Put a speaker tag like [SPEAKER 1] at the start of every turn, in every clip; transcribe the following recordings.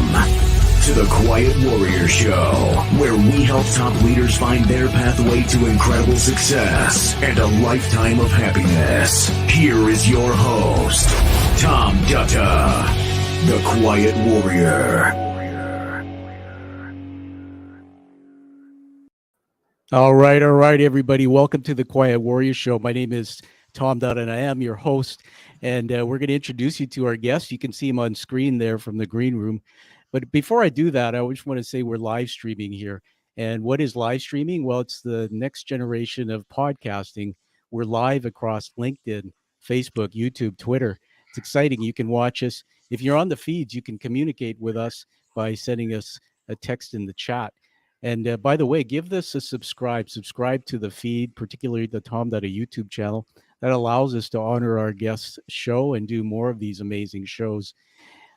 [SPEAKER 1] to the Quiet Warrior Show, where we help top leaders find their pathway to incredible success and a lifetime of happiness. Here is your host, Tom Dutta, the Quiet Warrior.
[SPEAKER 2] All right, everybody. Welcome to the Quiet Warrior Show. My name is Tom Dutta, and I am your host. And we're going to introduce you to our guest. You can see him on screen there from the green room. But before I do that, I just want to say we're live streaming here. And what is live streaming? Well, it's the next generation of podcasting. We're live across LinkedIn, Facebook, YouTube, Twitter. It's exciting. You can watch us. If you're on the feeds, you can communicate with us by sending us a text in the chat. And by the way, give this a subscribe to the feed, particularly the Tom Dutta YouTube channel. That allows us to honor our guest show and do more of these amazing shows.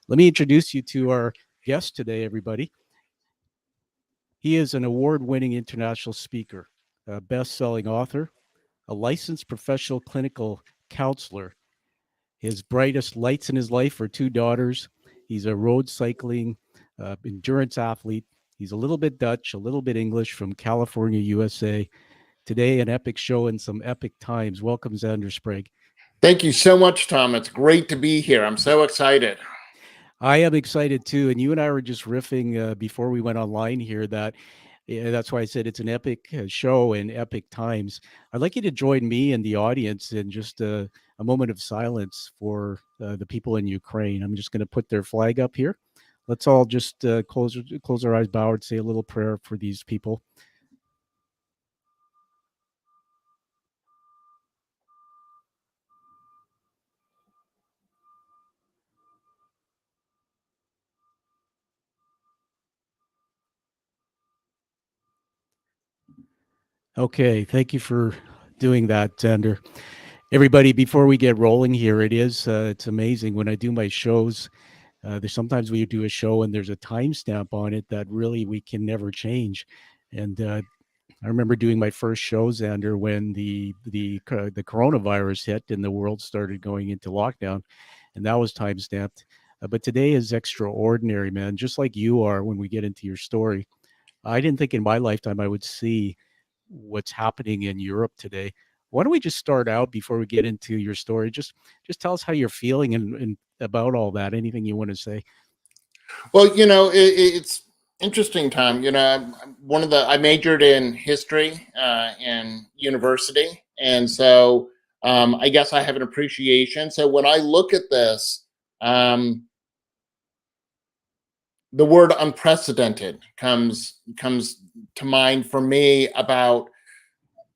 [SPEAKER 2] Let me introduce you to our guest today, everybody. He is an award-winning international speaker, a best-selling author, a licensed professional clinical counselor. His brightest lights in his life are two daughters. He's a road cycling endurance athlete. He's a little bit Dutch, a little bit English, from California, USA. Today, an epic show in some epic times. Welcome, Zander Sprague.
[SPEAKER 3] Thank you so much, Tom. It's great to be here. I'm so excited.
[SPEAKER 2] I am excited too. And you and I were just riffing before we went online here that's why I said it's an epic show in epic times. I'd like you to join me and the audience in just a moment of silence for the people in Ukraine. I'm just going to put their flag up here. Let's all just close our eyes, bow, and say a little prayer for these people. Okay, thank you for doing that, Zander. Everybody, before we get rolling here, it's amazing when I do my shows. There's sometimes we do a show and there's a timestamp on it that really we can never change. And I remember doing my first show, Zander, when the coronavirus hit and the world started going into lockdown, and that was timestamped. But today is extraordinary, man. Just like you are when we get into your story. I didn't think in my lifetime I would see what's happening in Europe today. Why don't we just start out before we get into your story? Just tell us how you're feeling and about all that. Anything you want to say?
[SPEAKER 3] Well, it's interesting, Tom. I majored in history in university, and so I guess I have an appreciation. So when I look at this, the word unprecedented comes to mind for me about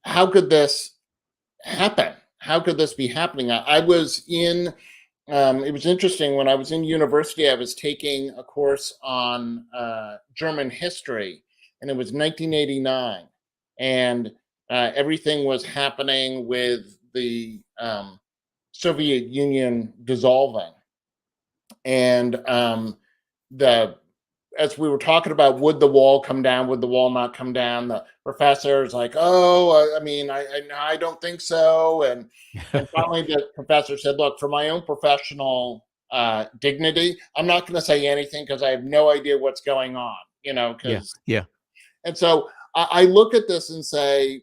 [SPEAKER 3] how could this happen? How could this be happening? I was in, it was interesting, when I was in university, I was taking a course on German history, and it was 1989. And everything was happening with the Soviet Union dissolving. And as we were talking about, would the wall come down? Would the wall not come down? The professor is like, "Oh, I don't think so." And finally, the professor said, "Look, for my own professional dignity, I'm not going to say anything because I have no idea what's going on."
[SPEAKER 2] Yeah.
[SPEAKER 3] And so I look at this and say,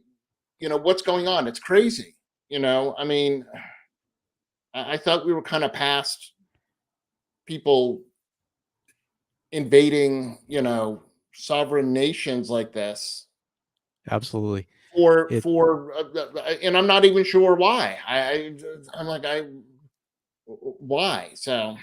[SPEAKER 3] what's going on? It's crazy. I thought we were kind of past people invading, sovereign nations like this.
[SPEAKER 2] Absolutely.
[SPEAKER 3] And I'm not even sure why. Why? So.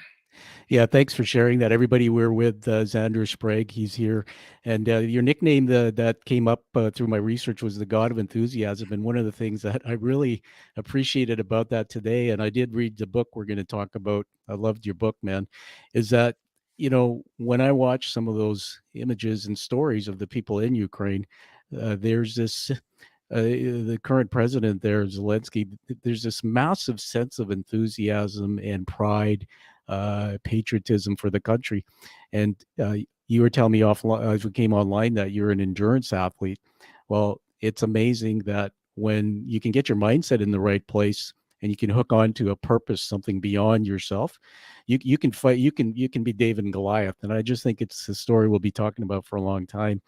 [SPEAKER 2] Yeah, thanks for sharing that. Everybody, we're with Zander Sprague. He's here. And your nickname that came up through my research was the God of Enthusiasm. And one of the things that I really appreciated about that today, and I did read the book we're going to talk about, I loved your book, man, is that, when I watch some of those images and stories of the people in Ukraine, there's this, the current president there, Zelensky, there's this massive sense of enthusiasm and pride, patriotism for the country. And you were telling me as we came online that you're an endurance athlete. Well, it's amazing that when you can get your mindset in the right place and you can hook on to a purpose, something beyond yourself, you can fight. You can be David and Goliath, and I just think it's a story we'll be talking about for a long time.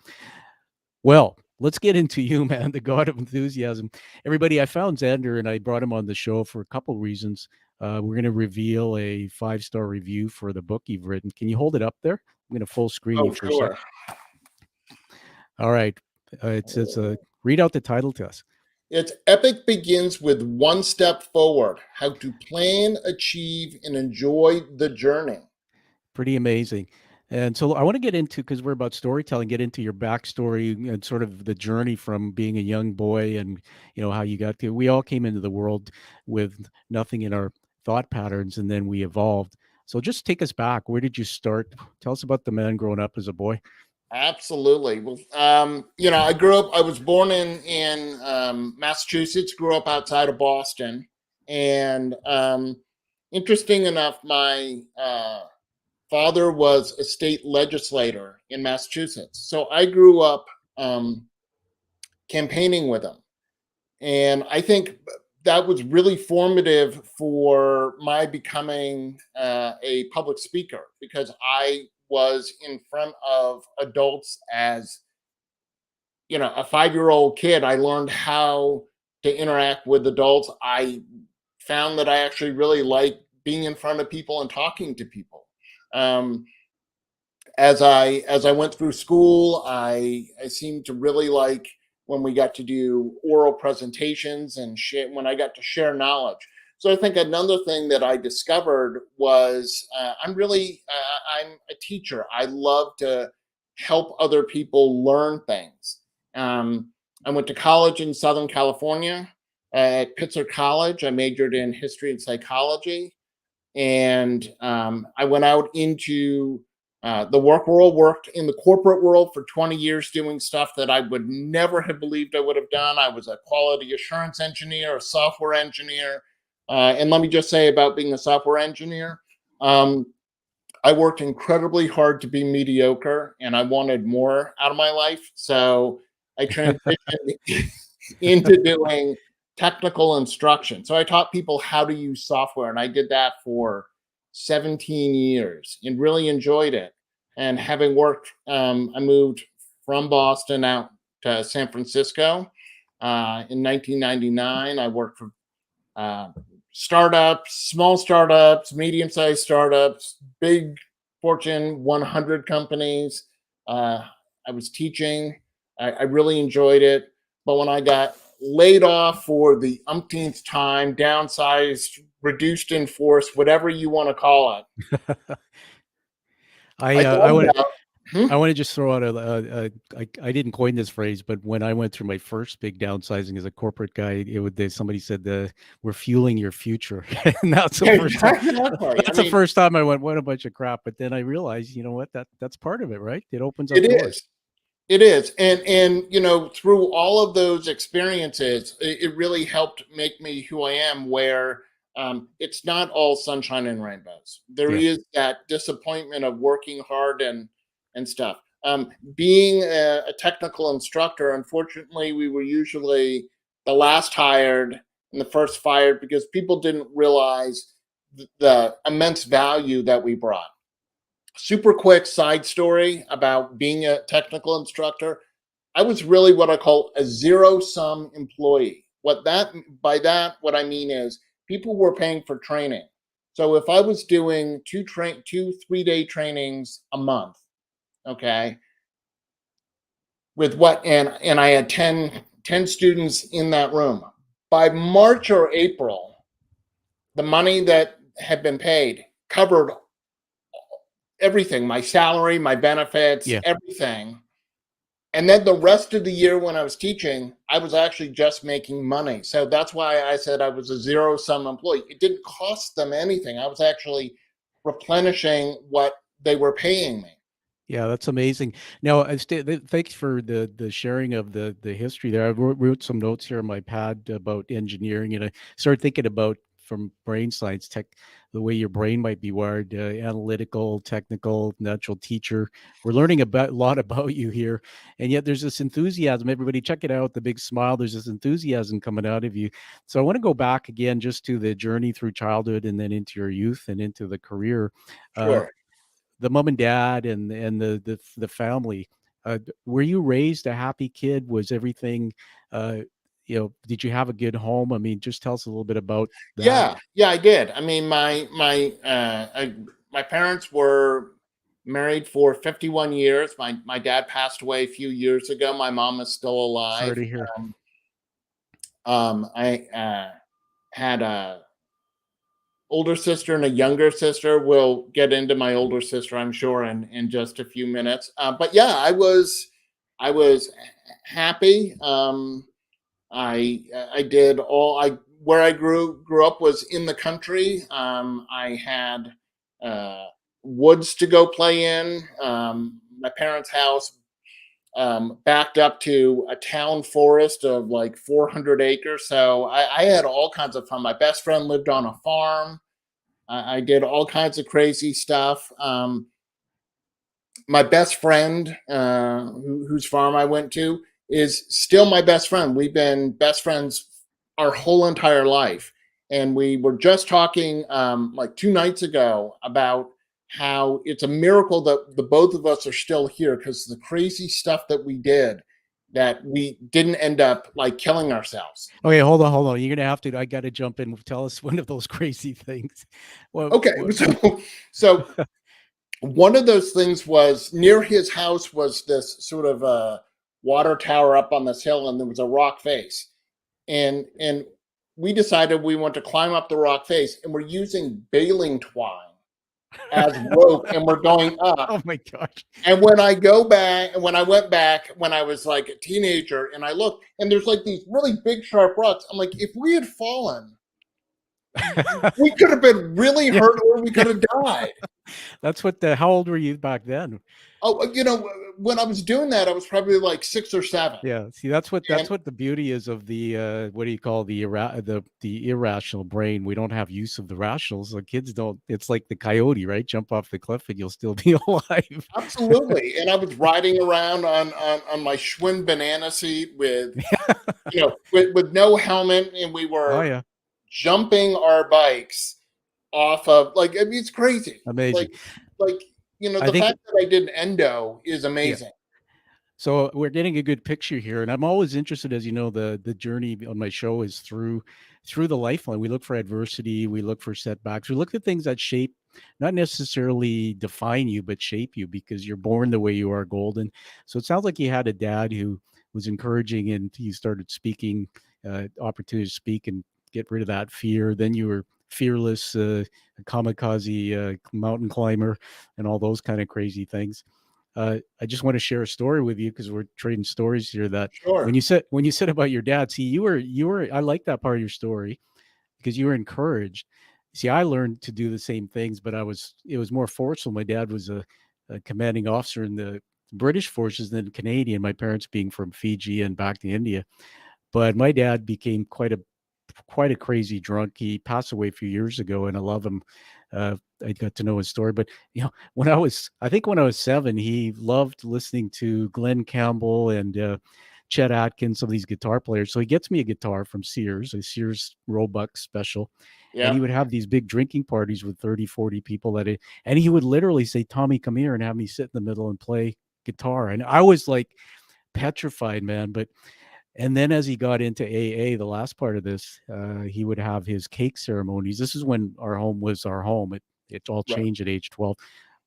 [SPEAKER 2] Well, let's get into you, man, the god of enthusiasm. Everybody, I found Zander and I brought him on the show for a couple reasons. We're going to reveal a 5-star review for the book you've written. Can you hold it up there? I'm going to full screen you
[SPEAKER 3] Oh,
[SPEAKER 2] for a sec.
[SPEAKER 3] sure.
[SPEAKER 2] All right. It says, read out the title to us.
[SPEAKER 3] It's Epic begins with one step forward, how to plan, achieve, and enjoy the journey.
[SPEAKER 2] Pretty amazing. And so I want to get into, because we're about storytelling, get into your backstory and sort of the journey from being a young boy and, how you got to, we all came into the world with nothing in our thought patterns, and then we evolved. So just take us back. Where did you start? Tell us about the man growing up as a boy.
[SPEAKER 3] Absolutely. Well, I was born in Massachusetts, grew up outside of Boston. And interesting enough, my father was a state legislator in Massachusetts. So I grew up campaigning with him. And I think that was really formative for my becoming a public speaker, because I was in front of adults as, a 5-year-old kid. I learned how to interact with adults. I found that I actually really like being in front of people and talking to people. As I went through school, I seemed to really like when we got to do oral presentations and when I got to share knowledge. So I think another thing that I discovered was I'm a teacher. I love to help other people learn things. I went to college in Southern California at Pitzer College. I majored in history and psychology, and I went out into the work world, worked in the corporate world for 20 years doing stuff that I would never have believed I would have done. I was a quality assurance engineer, a software engineer. And let me just say about being a software engineer, I worked incredibly hard to be mediocre, and I wanted more out of my life. So I transitioned into doing technical instruction. So I taught people how to use software, and I did that for 17 years and really enjoyed it. And having worked, I moved from Boston out to San Francisco in 1999. I worked for startups, small startups, medium-sized startups, big Fortune 100 companies. I was teaching. I really enjoyed it. But when I got laid off for the umpteenth time, downsized, reduced in force, whatever you want to call it.
[SPEAKER 2] I want to just throw out I didn't coin this phrase, but when I went through my first big downsizing as a corporate guy, somebody said we're fueling your future. And that's the first time. That's the first time I went, what a bunch of crap. But then I realized, you know what, that's part of it, right? It opens up doors.
[SPEAKER 3] It is. And through all of those experiences, it really helped make me who I am, where it's not all sunshine and rainbows. There is that disappointment of working hard and stuff. Being a technical instructor, unfortunately, we were usually the last hired and the first fired because people didn't realize the immense value that we brought. Super quick side story about being a technical instructor. I was really what I call a zero-sum employee. What I mean is people were paying for training. So if I was doing two 3-day trainings a month, okay, with and I had 10 students in that room, by March or April, the money that had been paid covered everything, my salary, my benefits, everything. And then the rest of the year when I was teaching, I was actually just making money. So that's why I said I was a zero-sum employee. It didn't cost them anything. I was actually replenishing what they were paying me.
[SPEAKER 2] Yeah, that's amazing. Now, thanks for the sharing of the history there. I wrote some notes here on my pad about engineering, and I started thinking about from brain science, the way your brain might be wired, analytical, technical, natural teacher. We're learning a lot about you here, and yet there's this enthusiasm. Everybody, check it out. The big smile. There's this enthusiasm coming out of you. So I want to go back again just to the journey through childhood and then into your youth and into the career.
[SPEAKER 3] Sure.
[SPEAKER 2] The mom and dad and the family. Were you raised a happy kid? Was everything, did you have a good home? I mean, just tell us a little bit about that.
[SPEAKER 3] Yeah, I did. I mean, my parents were married for 51 years. My dad passed away a few years ago. My mom is still
[SPEAKER 2] Sorry
[SPEAKER 3] alive.
[SPEAKER 2] to hear.
[SPEAKER 3] I had a older sister and a younger sister. We'll get into my older sister, I'm sure, in just a few minutes. But yeah, I was happy. I did all I where I grew up was in the country. I had woods to go play in. My parents' house backed up to a town forest of like 400 acres. So I had all kinds of fun. My best friend lived on a farm. I did all kinds of crazy stuff. My best friend, whose farm I went to, is still my best friend. We've been best friends our whole entire life. And we were just talking like 2 nights ago about how it's a miracle that the both of us are still here, because the crazy stuff that we did, that we didn't end up like killing ourselves.
[SPEAKER 2] Okay, hold on. You're gonna have to. I got to jump in. Tell us one of those crazy things. Well,
[SPEAKER 3] Okay, so one of those things was near his house was this sort of water tower up on this hill, and there was a rock face, and we decided we want to climb up the rock face, and we're using baling twine as rope, and we're going up.
[SPEAKER 2] Oh my gosh!
[SPEAKER 3] And when I went back when I was like a teenager, and I looked, and there's like these really big sharp rocks. I'm like, if we had fallen, we could have been really hurt, or we could have died.
[SPEAKER 2] That's what the. How old were you back then?
[SPEAKER 3] Oh, when I was doing that, I was probably like 6 or 7.
[SPEAKER 2] Yeah. See, that's what the beauty is of the what do you call the irrational brain. We don't have use of the rationals. The kids don't. It's like the coyote, right? Jump off the cliff and you'll still be alive.
[SPEAKER 3] Absolutely. And I was riding around on my Schwinn banana seat with with no helmet, and we were jumping our bikes off of, like, I mean, it's crazy.
[SPEAKER 2] Amazing.
[SPEAKER 3] Like the fact that I did endo is amazing.
[SPEAKER 2] Yeah. So we're getting a good picture here, and I'm always interested, as you know, the journey on my show is through the lifeline. We look for adversity, we look for setbacks, we look at things that shape, not necessarily define you, but shape you, because you're born the way you are, golden. So it sounds like you had a dad who was encouraging, and you started speaking, opportunity to speak and get rid of that fear. Then you were fearless, kamikaze mountain climber, and all those kind of crazy things. I just want to share a story with you, because we're trading stories here. That
[SPEAKER 3] Sure.
[SPEAKER 2] when you said about your dad, see, you were I like that part of your story, because you were encouraged. See, I learned to do the same things, but it was more forceful. My dad was a commanding officer in the British forces, then Canadian. My parents being from Fiji and back to India, but my dad became quite a crazy drunk. He passed away a few years ago, and I love him. I got to know his story, but when I was 7, he loved listening to Glenn Campbell and Chet Atkins, some of these guitar players. So he gets me a guitar from Sears, a Sears Roebuck special.
[SPEAKER 3] Yeah.
[SPEAKER 2] And he would have these big drinking parties with 30, 40 people and he would literally say, "Tommy, come here," and have me sit in the middle and play guitar. And I was like petrified, man. And then as he got into AA, the last part of this, he would have his cake ceremonies. This is when our home was our home. It all changed at age 12.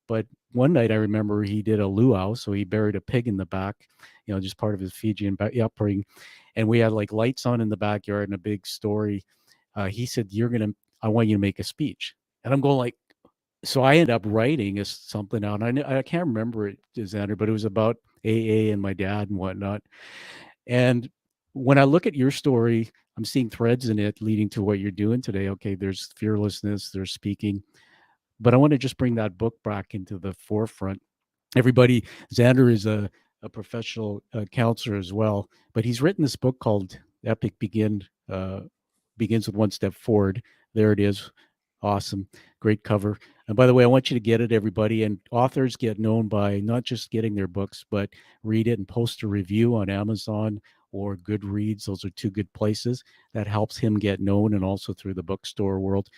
[SPEAKER 2] But one night I remember he did a luau. So he buried a pig in the back, just part of his Fijian upbringing. And we had like lights on in the backyard and a big story. He said, I want you to make a speech. And I'm going like, so I ended up writing something out. I can't remember it, Zander, but it was about AA and my dad and whatnot. And when I look at your story, I'm seeing threads in it leading to what you're doing today. Okay, there's fearlessness, there's speaking, but I want to just bring that book back into the forefront. Everybody, Zander is a professional counselor as well, but he's written this book called Epic Begins with One Step Forward. There it is. Awesome. Great cover. And by the way, I want you to get it, everybody. And authors get known by not just getting their books, but read it and post a review on Amazon or Goodreads. Those are two good places. That helps him get known, and also through the bookstore world.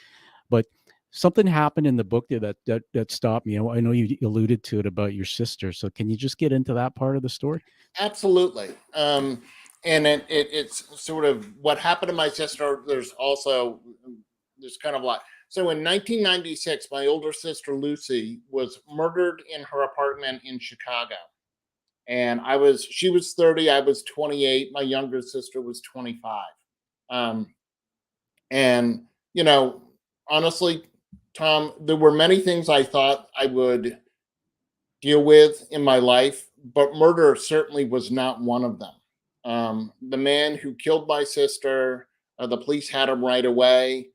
[SPEAKER 2] But something happened in the book there that stopped me. I know you alluded to it about your sister. So can you just get into that part of the story?
[SPEAKER 3] Absolutely. And it's sort of what happened to my sister. There's kind of a lot. So in 1996, my older sister Lucy was murdered in her apartment in Chicago. And she was 30, I was 28, my younger sister was 25. Um, and, you know, honestly, Tom, there were many things I thought I would deal with in my life, but murder certainly was not one of them. The man who killed my sister, the police had him right away.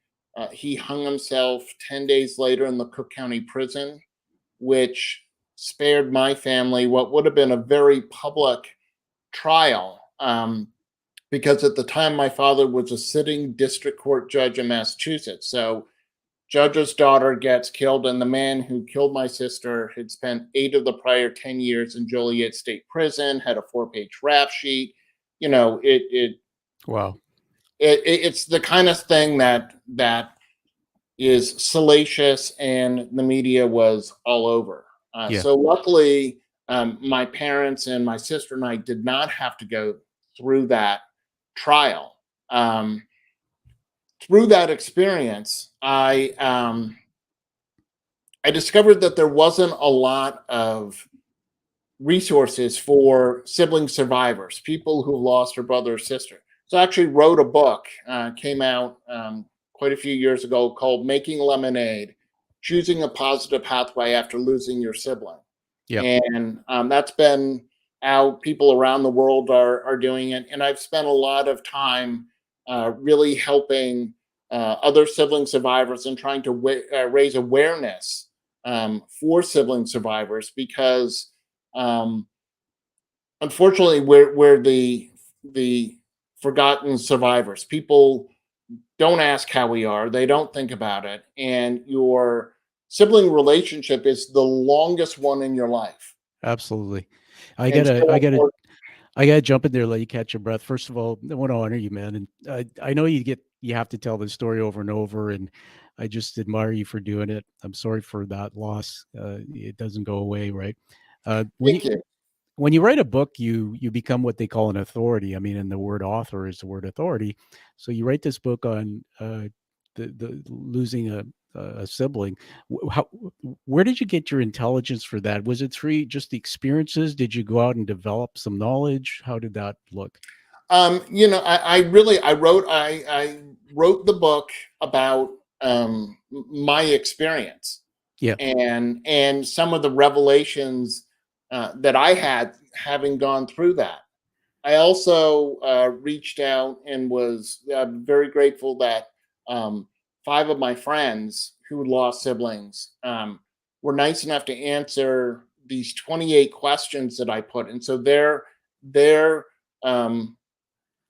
[SPEAKER 3] He hung himself 10 days later in the Cook County prison, which spared my family what would have been a very public trial. Because at the time, my father was a sitting district court judge in Massachusetts. So judge's daughter gets killed, and the man who killed my sister had spent 8 of the prior 10 years in Joliet State Prison, had a 4-page rap sheet. You know,
[SPEAKER 2] Wow.
[SPEAKER 3] it's the kind of thing that is salacious, and the media was all over.
[SPEAKER 2] Yeah.
[SPEAKER 3] So luckily, my parents and my sister and I did not have to go through that trial. Through that experience, I discovered that there wasn't a lot of resources for sibling survivors, people who lost their brother or sister. So I actually wrote a book, came out quite a few years ago, called Making Lemonade: Choosing a Positive Pathway After Losing Your Sibling.
[SPEAKER 2] Yep.
[SPEAKER 3] And that's been out. People around the world are doing it. And I've spent a lot of time really helping other sibling survivors and trying to raise awareness for sibling survivors, because unfortunately we're the forgotten survivors. People don't ask how we are, they don't think about it, and your sibling relationship is the longest one in your life.
[SPEAKER 2] Absolutely. I
[SPEAKER 3] And
[SPEAKER 2] gotta,
[SPEAKER 3] so
[SPEAKER 2] I gotta, I gotta jump in there, let you catch your breath. First of all, I want to honor you, man. And I know you have to tell this story over and over, and I just admire you for doing it. I'm sorry for that loss. It doesn't go away, right? When you
[SPEAKER 3] thank you.
[SPEAKER 2] when you write a book, you become what they call an authority. I mean, and the word author is the word authority. So you write this book on the losing a sibling. Where did you get your intelligence for that? Was it through just the experiences? Did you go out and develop some knowledge? How did that look?
[SPEAKER 3] I wrote the book about my experience,
[SPEAKER 2] Yeah,
[SPEAKER 3] and some of the revelations that I had having gone through that. I also reached out and was very grateful that 5 of my friends who lost siblings were nice enough to answer these 28 questions that I put. And so their um,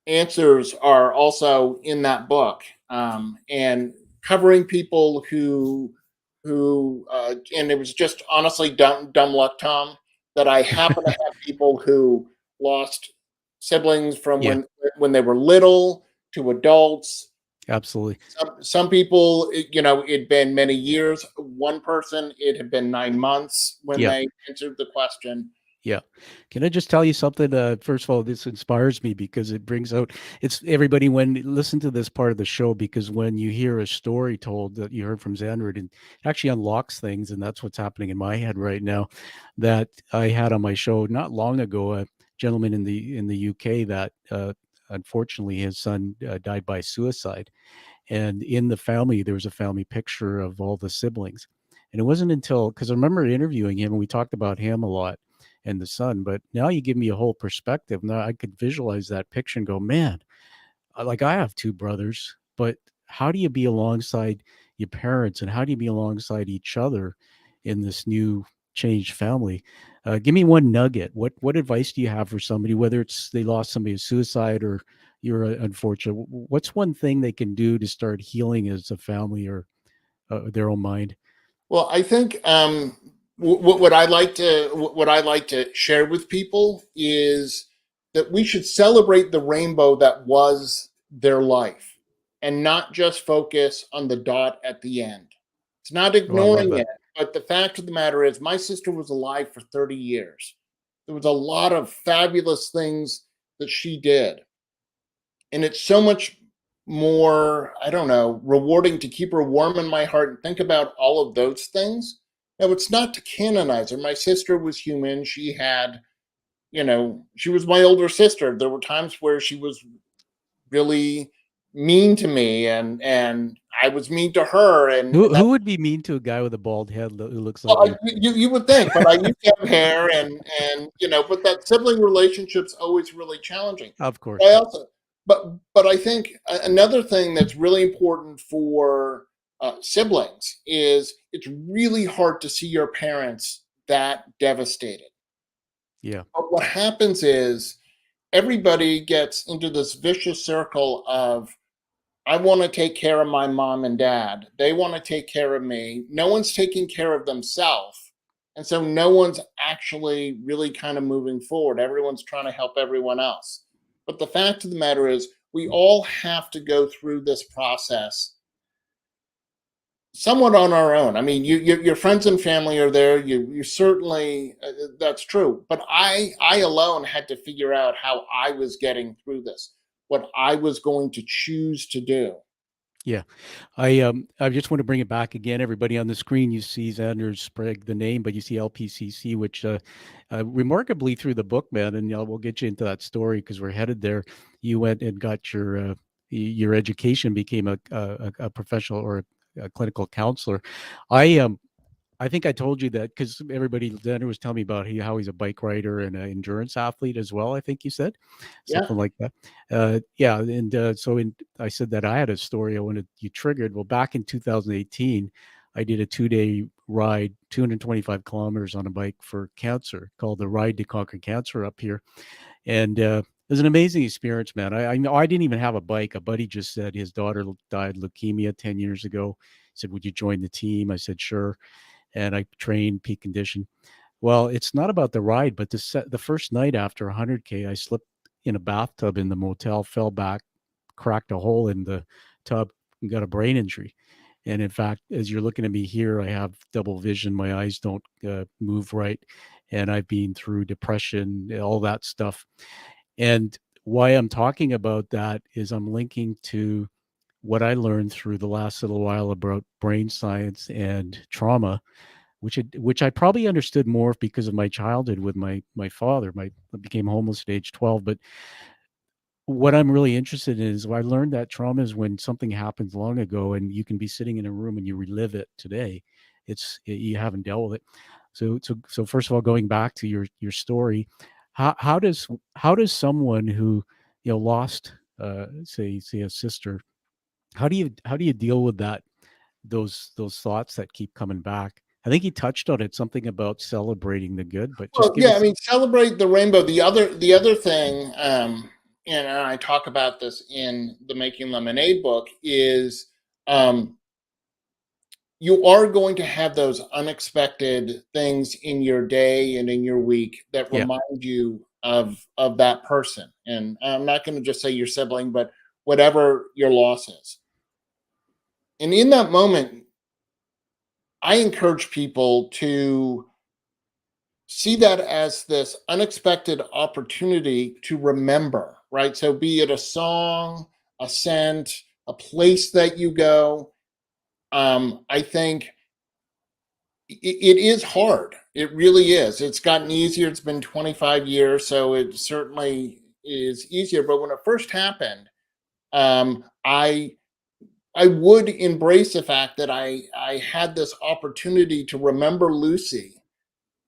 [SPEAKER 3] answers are also in that book, and covering people who and it was just honestly dumb luck, Tom, that I happen to have people who lost siblings from
[SPEAKER 2] yeah,
[SPEAKER 3] when they were little to adults.
[SPEAKER 2] absolutely.
[SPEAKER 3] Some people, it'd been many years. One person, it had been 9 months when
[SPEAKER 2] Yeah.
[SPEAKER 3] they answered the question.
[SPEAKER 2] Yeah. Can I just tell you something? First of all, this inspires me because it brings out it's everybody when listen to this part of the show, because when you hear a story told that you heard from Xander, it actually unlocks things, and that's what's happening in my head right now. That I had on my show not long ago, a gentleman in the UK that unfortunately his son died by suicide, and in the family there was a family picture of all the siblings, and it wasn't until because I remember interviewing him and we talked about him a lot and the son, but now you give me a whole perspective. Now I could visualize that picture and go, man, like I have 2 brothers, but how do you be alongside your parents, and how do you be alongside each other in this new changed family? Give me one nugget. What advice do you have for somebody, whether it's they lost somebody to suicide or you're unfortunate. What's one thing they can do to start healing as a family or their own mind?
[SPEAKER 3] Well, I think what I like to share with people is that we should celebrate the rainbow that was their life, and not just focus on the dot at the end. It's not
[SPEAKER 2] Oh, I love
[SPEAKER 3] ignoring
[SPEAKER 2] that.
[SPEAKER 3] it, but the fact of the matter is, my sister was alive for 30 years. There was a lot of fabulous things that she did, and it's so much more, I don't know, rewarding to keep her warm in my heart and think about all of those things. Now, it's not to canonize her. My sister was human. She had, she was my older sister. There were times where she was really mean to me, and I was mean to her, and
[SPEAKER 2] Who would be mean to a guy with a bald head who looks like
[SPEAKER 3] well,
[SPEAKER 2] you?
[SPEAKER 3] you would think, but I used to have hair, and but that sibling relationship's always really challenging.
[SPEAKER 2] Of course,
[SPEAKER 3] I
[SPEAKER 2] yeah.
[SPEAKER 3] also, but I think another thing that's really important for siblings is it's really hard to see your parents that devastated.
[SPEAKER 2] Yeah.
[SPEAKER 3] But what happens is everybody gets into this vicious circle of, I want to take care of my mom and dad. They want to take care of me. No one's taking care of themselves. And so no one's actually really kind of moving forward. Everyone's trying to help everyone else. But the fact of the matter is, we all have to go through this process somewhat on our own. I mean, your friends and family are there. You certainly, that's true. But I alone had to figure out how I was getting through this, what I was going to choose to do.
[SPEAKER 2] Yeah. I just want to bring it back again. Everybody on the screen, you see Zander Sprague, the name, but you see LPCC, which remarkably through the book, man, and we'll get you into that story because we're headed there. You went and got your education, became a professional or a clinical counselor. I I think I told you that because everybody, Xander was telling me about how he's a bike rider and an endurance athlete as well. I think you said
[SPEAKER 3] Yeah.
[SPEAKER 2] something like that. Yeah, and I said that I had a story I wanted you triggered. Well, back in 2018, I did a 2-day ride, 225 kilometers on a bike for cancer, called the Ride to Conquer Cancer up here, and it was an amazing experience, man. I know I didn't even have a bike. A buddy just said his daughter died leukemia 10 years ago. He said, "Would you join the team?" I said, "Sure." And I trained peak condition. Well, it's not about the ride, but the first night after 100K, I slipped in a bathtub in the motel, fell back, cracked a hole in the tub, and got a brain injury. And in fact, as you're looking at me here, I have double vision. My eyes don't move right. And I've been through depression, all that stuff. And why I'm talking about that is I'm linking to what I learned through the last little while about brain science and trauma, which I probably understood more because of my childhood with my father. I became homeless at age 12, but what I'm really interested in is I learned that trauma is when something happens long ago and you can be sitting in a room and you relive it today. You haven't dealt with it. So first of all, going back to your story, how does someone who lost say a sister, how do you deal with those thoughts that keep coming back? I think he touched on it, something about celebrating the good, but just
[SPEAKER 3] Well,
[SPEAKER 2] give
[SPEAKER 3] yeah, I
[SPEAKER 2] us.
[SPEAKER 3] mean, celebrate the rainbow. The other thing, and I talk about this in the Making Lemonade book, is um, you are going to have those unexpected things in your day and in your week that
[SPEAKER 2] Yeah,
[SPEAKER 3] remind you of that person. And I'm not going to just say your sibling, but whatever your loss is. And in that moment, I encourage people to see that as this unexpected opportunity to remember, right? So, be it a song, a scent, a place that you go. I think it is hard. It really is. It's gotten easier. It's been 25 years, so it certainly is easier. But when it first happened, um, I I would embrace the fact that I had this opportunity to remember Lucy,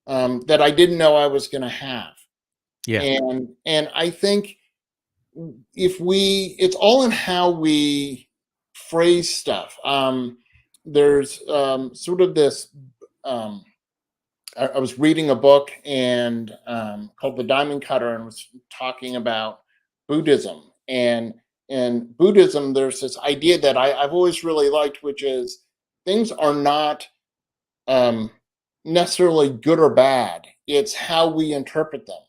[SPEAKER 3] that I didn't know I was going to have.
[SPEAKER 2] yeah,
[SPEAKER 3] And I think, if we it's all in how we phrase stuff. There's sort of this, um, I was reading a book, and called The Diamond Cutter, and was talking about Buddhism And in Buddhism, there's this idea that I've always really liked, which is things are not necessarily good or bad. It's how we interpret them.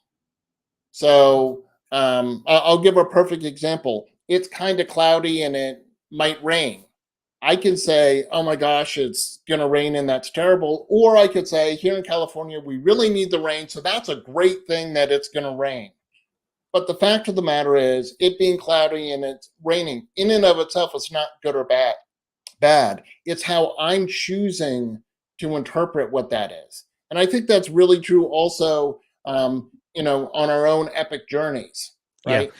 [SPEAKER 3] So I'll give a perfect example. It's kind of cloudy and it might rain. I can say, oh my gosh, it's going to rain and that's terrible. Or I could say, here in California, we really need the rain. So that's a great thing that it's going to rain. But the fact of the matter is, it being cloudy and it's raining in and of itself is not good or bad. It's how I'm choosing to interpret what that is. And I think that's really true also, on our own epic journeys,
[SPEAKER 2] Yeah.
[SPEAKER 3] right?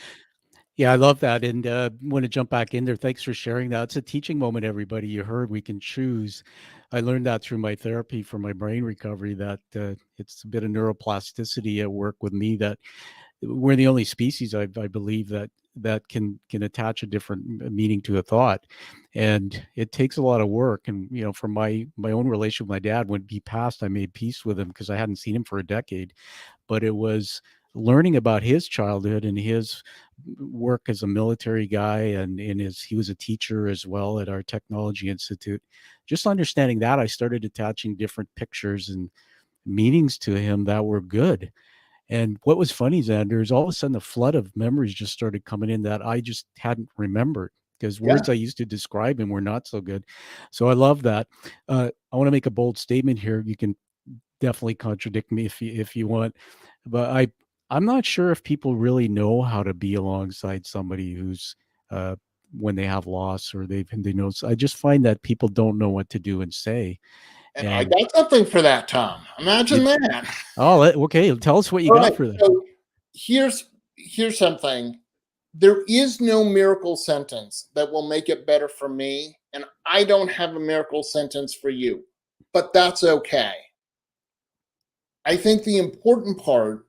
[SPEAKER 2] Yeah, I love that. And want to jump back in there. Thanks for sharing that. It's a teaching moment, everybody. You heard we can choose. I learned that through my therapy for my brain recovery, that it's a bit of neuroplasticity at work with me, that we're the only species I believe that can attach a different meaning to a thought, and it takes a lot of work. And from my own relation with my dad, when he passed, I made peace with him because I hadn't seen him for a decade. But it was learning about his childhood and his work as a military guy, and he was a teacher as well at our technology institute. Just understanding that, I started attaching different pictures and meanings to him that were good. And what was funny, Xander, is all of a sudden a flood of memories just started coming in that I just hadn't remembered, because
[SPEAKER 3] Yeah.
[SPEAKER 2] words I used to describe him were not so good. So I love that. I want to make a bold statement here. You can definitely contradict me if you want, but I'm not sure if people really know how to be alongside somebody who's when they have loss, or they know. I just find that people don't know what to do and say.
[SPEAKER 3] And I
[SPEAKER 2] And
[SPEAKER 3] got something for that, Tom.
[SPEAKER 2] you,
[SPEAKER 3] Imagine that.
[SPEAKER 2] okay, tell us what you
[SPEAKER 3] All
[SPEAKER 2] got
[SPEAKER 3] right.
[SPEAKER 2] for that.
[SPEAKER 3] So here's something. There is no miracle sentence that will make it better for me, and I don't have a miracle sentence for you, but that's okay. I think the important part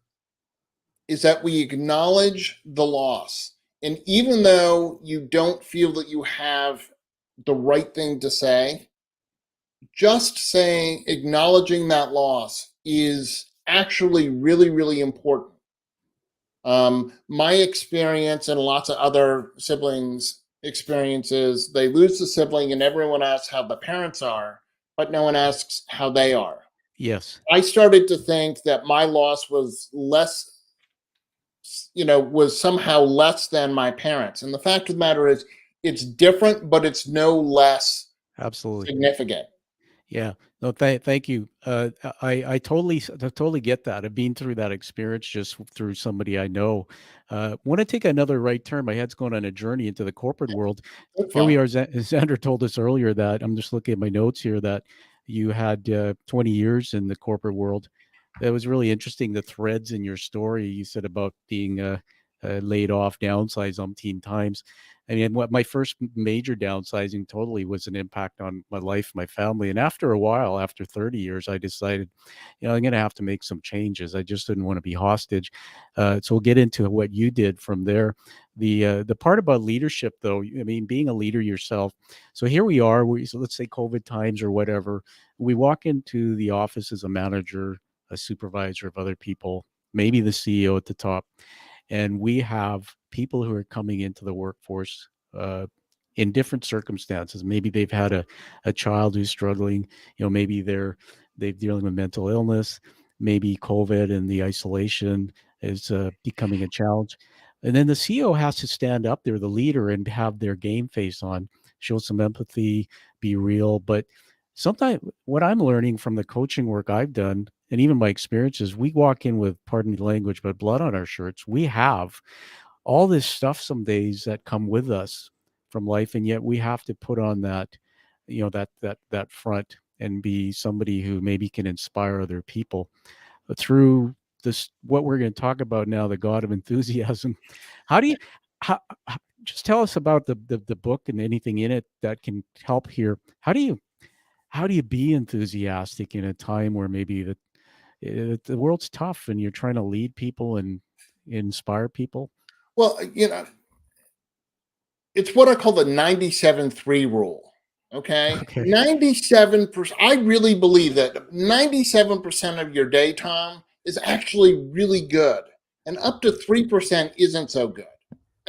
[SPEAKER 3] is that we acknowledge the loss. And even though you don't feel that you have the right thing to say, just saying, acknowledging that loss is actually really, really important. My experience and lots of other siblings' experiences, they lose the sibling and everyone asks how the parents are, but no one asks how they are.
[SPEAKER 2] Yes.
[SPEAKER 3] I started to think that my loss was was somehow less than my parents. And the fact of the matter is, it's different, but it's no less
[SPEAKER 2] Absolutely.
[SPEAKER 3] significant.
[SPEAKER 2] Yeah. No, thank you. I totally get that. I've been through that experience just through somebody I know. Want to take another right turn. My head's going on a journey into the corporate world.
[SPEAKER 3] That's
[SPEAKER 2] Here we
[SPEAKER 3] fine.
[SPEAKER 2] are. Xander told us earlier that, I'm just looking at my notes here, that you had 20 years in the corporate world. That was really interesting. The threads in your story, you said about being laid off, downsized umpteen times. I mean, what my first major downsizing totally was an impact on my life, my family. And after a while, after 30 years, I decided, I'm going to have to make some changes. I just didn't want to be hostage. So we'll get into what you did from there. The part about leadership, though, I mean, being a leader yourself. So here we are. So let's say COVID times or whatever. We walk into the office as a manager, a supervisor of other people, maybe the CEO at the top, and we have people who are coming into the workforce in different circumstances. Maybe they've had a child who's struggling, maybe they're dealing with mental illness, maybe COVID and the isolation is becoming a challenge. And then the CEO has to stand up there, the leader, and have their game face on, show some empathy, be real. But sometimes what I'm learning from the coaching work I've done, and even my experiences, we walk in with, pardon the language, but blood on our shirts. We have all this stuff some days that come with us from life, and yet we have to put on that, that front, and be somebody who maybe can inspire other people through this, what we're going to talk about now, the God of enthusiasm. How do you, just tell us about the book and anything in it that can help here. How do you be enthusiastic in a time where maybe the world's tough and you're trying to lead people and inspire people?
[SPEAKER 3] Well, it's what I call the 97-3 rule. Okay.
[SPEAKER 2] Okay.
[SPEAKER 3] 97%. I really believe that 97% of your day, Tom, is actually really good. And up to 3% isn't so good.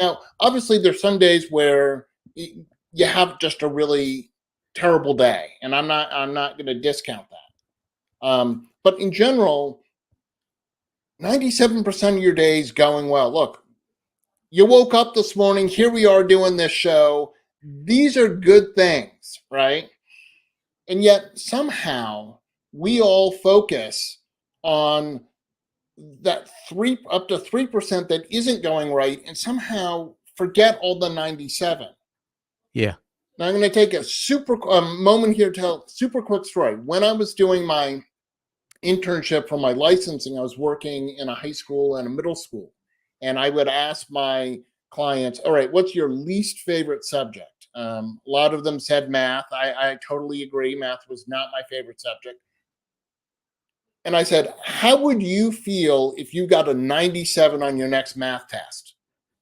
[SPEAKER 3] Now, obviously, there's some days where you have just a really terrible day, and I'm not going to discount that. But in general, 97% of your day is going well. Look, you woke up this morning. Here we are doing this show. These are good things, right? And yet somehow we all focus on that up to 3% that isn't going right, and somehow forget all the 97.
[SPEAKER 2] Yeah.
[SPEAKER 3] Now I'm going to take a super moment here to tell a super quick story. When I was doing my internship for my licensing, I was working in a high school and a middle school, and I would ask my clients, all right, what's your least favorite subject? A lot of them said math. I totally agree. Math was not my favorite subject. And I said, how would you feel if you got a 97 on your next math test?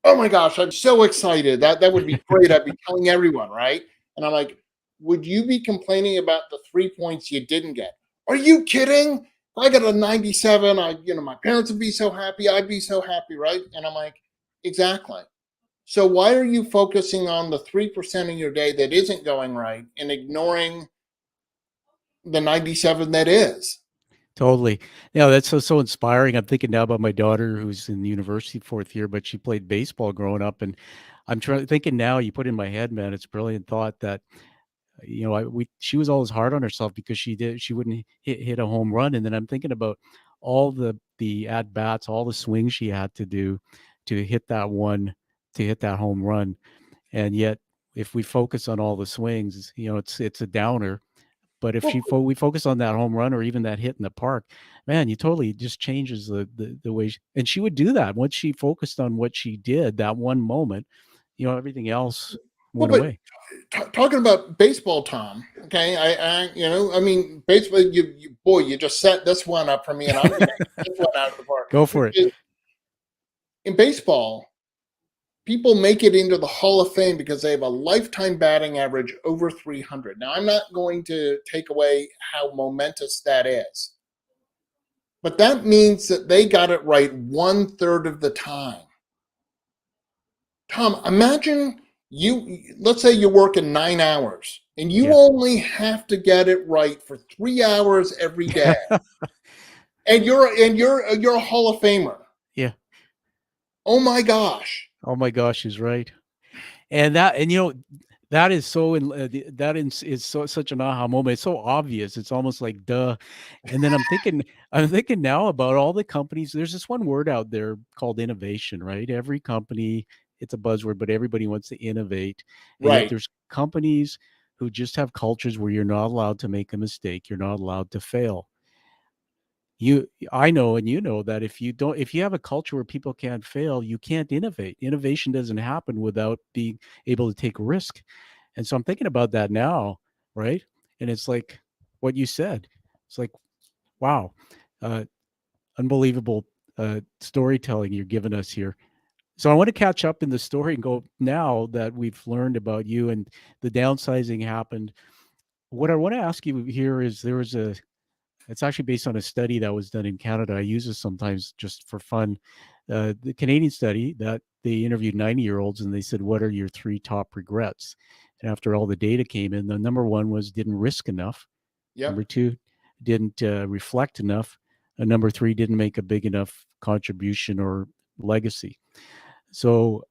[SPEAKER 3] Oh my gosh, I'm so excited. That would be great. I'd be telling everyone, right? And I'm like, would you be complaining about the 3 points you didn't get? Are you kidding? If I got a 97, my parents would be so happy. I'd be so happy, right? And I'm like, exactly. So why are you focusing on the 3% of your day that isn't going right and ignoring the 97 that is?
[SPEAKER 2] Totally. Yeah, that's so inspiring. I'm thinking now about my daughter who's in university fourth year, but she played baseball growing up, and I'm thinking now. You put in my head, man, it's a brilliant thought that she was always hard on herself because she wouldn't hit a home run, and then I'm thinking about all the at bats, all the swings she had to do to hit that home run, and yet if we focus on all the swings, it's a downer. But if
[SPEAKER 3] Well,
[SPEAKER 2] we focus on that home run or even that hit in the park, man, you totally just changes the way. And she would do that once she focused on what she did that one moment. Everything else
[SPEAKER 3] well,
[SPEAKER 2] went
[SPEAKER 3] but
[SPEAKER 2] away.
[SPEAKER 3] talking about baseball, Tom. Okay, I mean, baseball. You just set this one up for me, and I'm going to hit this one out of the park.
[SPEAKER 2] Go for it.
[SPEAKER 3] In baseball, people make it into the Hall of Fame because they have a lifetime batting average over 300. Now, I'm not going to take away how momentous that is, but that means that they got it right 1/3 of the time. Tom, imagine let's say you're working 9 hours and you
[SPEAKER 2] Yeah.
[SPEAKER 3] only have to get it right for 3 hours every day. And you're a Hall of Famer.
[SPEAKER 2] Yeah.
[SPEAKER 3] Oh my gosh.
[SPEAKER 2] Oh my gosh, is right. That is is so such an aha moment. It's so obvious. It's almost like duh. And then I'm thinking now about all the companies. There's this one word out there called innovation, right? Every company, it's a buzzword, but everybody wants to innovate. And yet
[SPEAKER 3] Right.
[SPEAKER 2] there's companies who just have cultures where you're not allowed to make a mistake. You're not allowed to fail. I know, and that if you have a culture where people can't fail, you can't innovate. Innovation doesn't happen without being able to take risk. And so I'm thinking about that now, right? And it's like what you said. It's like, wow, uh, unbelievable storytelling you're giving us here. So I want to catch up in the story and go now that we've learned about you and the downsizing happened. What I want to ask you here is it's actually based on a study that was done in Canada. I use this sometimes just for fun. The Canadian study that they interviewed 90-year-olds and they said, what are your 3 top regrets? And after all the data came in, the number one was didn't risk enough. Number
[SPEAKER 3] Yep.
[SPEAKER 2] 2, didn't reflect enough. And number 3, didn't make a big enough contribution or legacy. So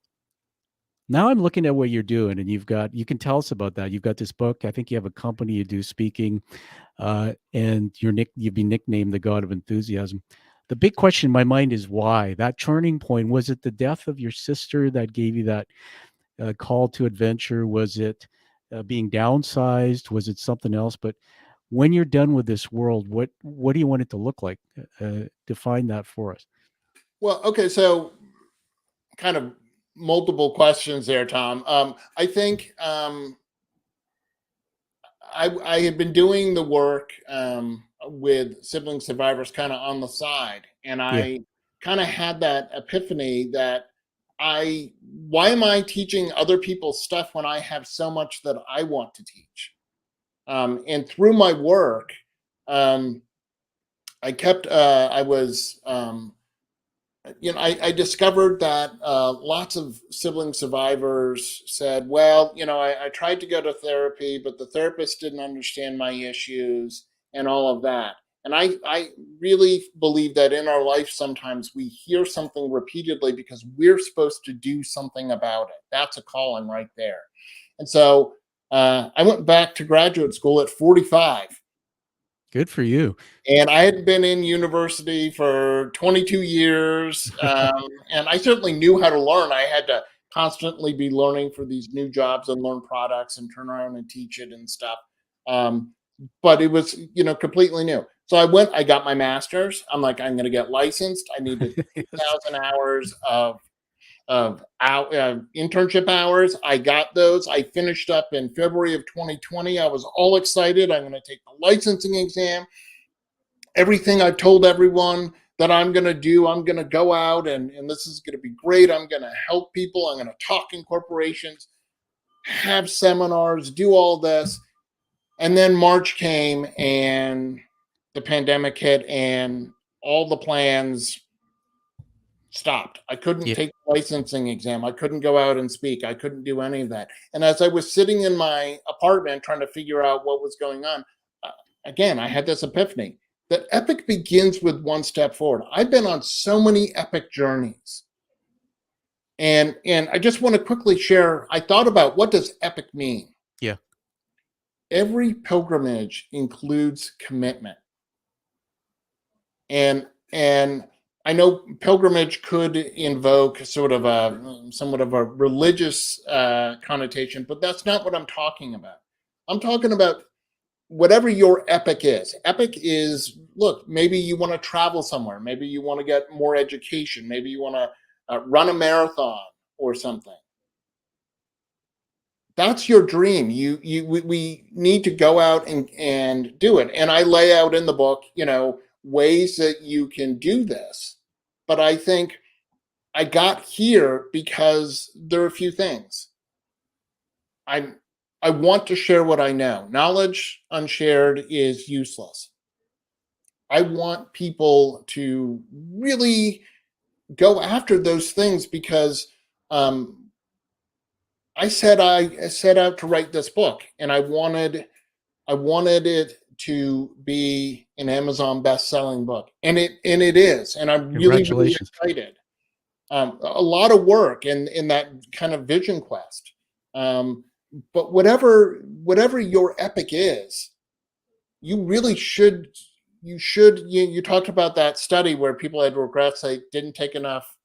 [SPEAKER 2] now I'm looking at what you're doing, and you can tell us about that. You've got this book. I think you have a company, you do speaking, and you've been nicknamed the God of Enthusiasm. The big question in my mind is why that turning point. Was it the death of your sister that gave you that call to adventure? Was it being downsized? Was it something else? But when you're done with this world, what do you want it to look like? Define that for us.
[SPEAKER 3] Well, okay, so kind of multiple questions there, Tom. I think I had been doing the work with sibling survivors kind of on the side, and
[SPEAKER 2] Yeah.
[SPEAKER 3] I kind of had that epiphany that why am I teaching other people's stuff when I have so much that I want to teach? And through my work, um, I was I discovered that lots of sibling survivors said, well, I tried to go to therapy, but the therapist didn't understand my issues and all of that. And I really believe that in our life, sometimes we hear something repeatedly because we're supposed to do something about it. That's a calling right there. And so I went back to graduate school at 45.
[SPEAKER 2] Good for you.
[SPEAKER 3] And I had been in university for 22 years, and I certainly knew how to learn. I had to constantly be learning for these new jobs and learn products and turn around and teach it and stuff. But it was, completely new. So I got my master's. I'm like, I'm going to get licensed. I needed
[SPEAKER 2] Yes.
[SPEAKER 3] 2,000 hours of internship hours. I got those. I finished up in February of 2020. I was all excited. I'm going to take the licensing exam. Everything I've told everyone that I'm going to do, I'm going to go out and this is going to be great. I'm going to help people. I'm going to talk in corporations, have seminars, do all this. And then March came and the pandemic hit and all the plans stopped. I couldn't take the licensing exam. I couldn't go out and speak. I couldn't do any of that. And as I was sitting in my apartment trying to figure out what was going on, again, I had this epiphany that epic begins with one step forward. I've been on so many epic journeys. And I just want to quickly share, I thought about what does epic mean?
[SPEAKER 2] Yeah.
[SPEAKER 3] Every pilgrimage includes commitment. And I know pilgrimage could invoke sort of somewhat of a religious connotation, but that's not what I'm talking about. I'm talking about whatever your epic is. Epic is, look, maybe you want to travel somewhere. Maybe you want to get more education. Maybe you want to run a marathon or something. That's your dream. We need to go out and do it. And I lay out in the book, ways that you can do this. But I think I got here because there are a few things. I want to share what I know. Knowledge unshared is useless. I want people to really go after those things because I set out to write this book, and I wanted it to be an Amazon best-selling book, and it is, and I'm really, really excited. A lot of work in that kind of vision quest. But whatever your epic is, you really should. You talked about that study where people had regrets they didn't take enough,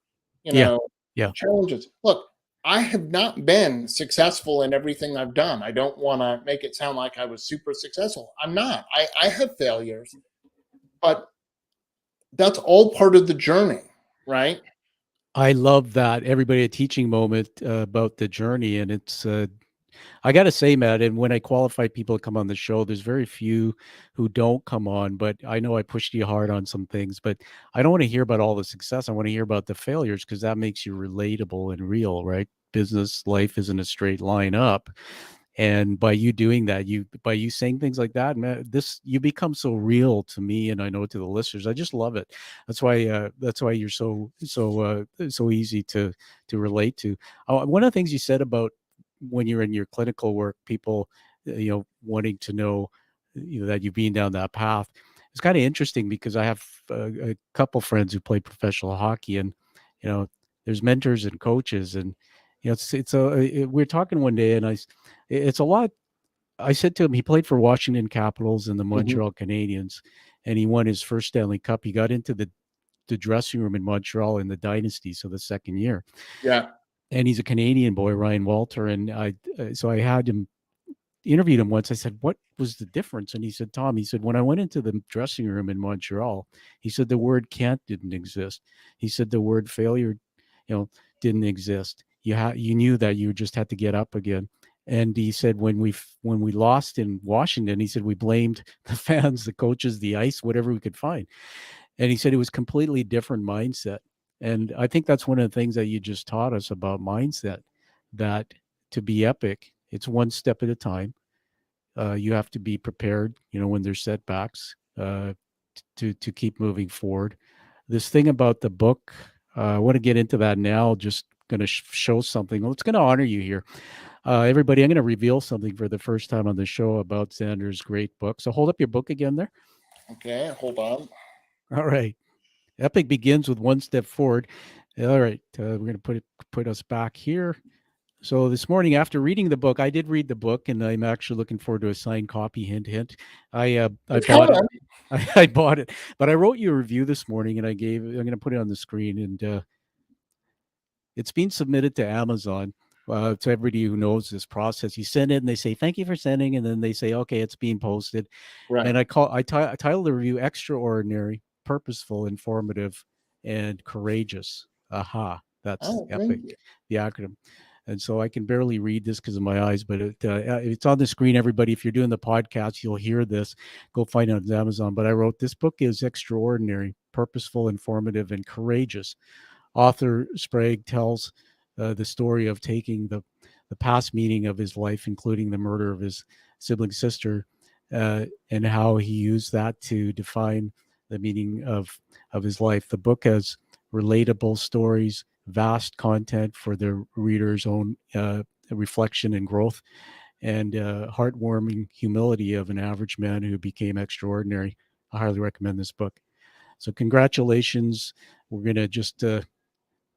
[SPEAKER 3] challenges. Look, I have not been successful in everything I've done. I don't want to make it sound like I was super successful. I'm not. I have failures, but that's all part of the journey, right?
[SPEAKER 2] I love that. Everybody a teaching moment about the journey. And it's, I got to say, Matt, and when I qualify people to come on the show, there's very few who don't come on, but I know I pushed you hard on some things, but I don't want to hear about all the success. I want to hear about the failures because that makes you relatable and real, right? Business life isn't a straight line up. And by you doing that, by you saying things like that, man, you become so real to me, and I know to the listeners. I just love it. That's why you're so easy to relate to. One of the things you said about when you're in your clinical work, people, wanting to know, that you've been down that path. It's kind of interesting because I have a couple friends who play professional hockey, and there's mentors and coaches, and we're talking one day, and it's a lot. I said to him, he played for Washington Capitals and the Montreal Canadiens, and he won his first Stanley Cup. He got into the dressing room in Montreal in the dynasty, so the second year.
[SPEAKER 3] Yeah.
[SPEAKER 2] And he's a Canadian boy, Ryan Walter. And so I had him, interviewed him once. I said, what was the difference? And he said, Tom, when I went into the dressing room in Montreal, he said, the word can't didn't exist. He said, the word failure, didn't exist. You knew that you just had to get up again. And he said, when we lost in Washington, he said, we blamed the fans, the coaches, the ice, whatever we could find. And he said it was completely different mindset. And I think that's one of the things that you just taught us about mindset, that to be epic, it's one step at a time. You have to be prepared, when there's setbacks, to keep moving forward. This thing about the book, I want to get into that now. Just going to show something. Well, it's going to honor you here. Everybody, I'm going to reveal something for the first time on the show about Zander's great book. So hold up your book again there.
[SPEAKER 3] Okay, hold on.
[SPEAKER 2] All right. Epic begins with one step forward. All right. We're going to put us back here. So this morning, after reading the book, I did read the book, and I'm actually looking forward to a signed copy. Hint, hint. I
[SPEAKER 3] It's
[SPEAKER 2] bought it.
[SPEAKER 3] coming.
[SPEAKER 2] I bought it, but I wrote you a review this morning, and I'm going to put it on the screen, and it's being submitted to Amazon. To everybody who knows this process, you send it, and they say thank you for sending, and then they say okay, it's being posted.
[SPEAKER 3] Right.
[SPEAKER 2] And I titled the review "Extraordinary, Purposeful, Informative, and Courageous." Aha, that's
[SPEAKER 3] Oh, thank
[SPEAKER 2] epic.
[SPEAKER 3] you.
[SPEAKER 2] The acronym. And so I can barely read this because of my eyes, but it's on the screen. Everybody, if you're doing the podcast, you'll hear this. Go find it on Amazon. But I wrote, this book is extraordinary, purposeful, informative, and courageous. Author Sprague tells the story of taking the past meaning of his life, including the murder of his sibling sister, and how he used that to define the meaning of his life. The book has relatable stories, vast content for the reader's own reflection and growth, and heartwarming humility of an average man who became extraordinary. I highly recommend this book. So congratulations. We're going to just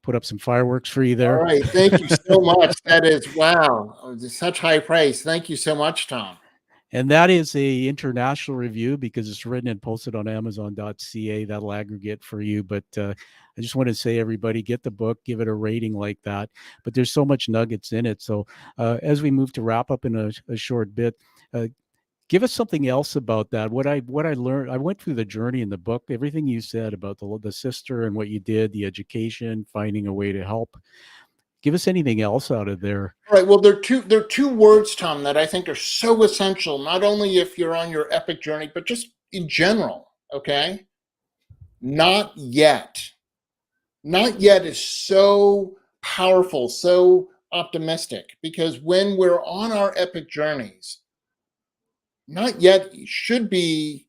[SPEAKER 2] put up some fireworks for you there.
[SPEAKER 3] All right. Thank you so much. That is, wow, such high praise. Thank you so much, Tom.
[SPEAKER 2] And that is a international review because it's written and posted on Amazon.ca. That'll aggregate for you. But I just want to say, everybody, get the book, give it a rating like that. But there's so much nuggets in it. So as we move to wrap up in a short bit, give us something else about that. What I learned, I went through the journey in the book, everything you said about the sister and what you did, the education, finding a way to help. Give us anything else out of there.
[SPEAKER 3] All right. Well, there are two words, Tom, that I think are so essential, not only if you're on your epic journey, but just in general. Okay. Not yet. Not yet is so powerful, so optimistic, because when we're on our epic journeys, not yet should be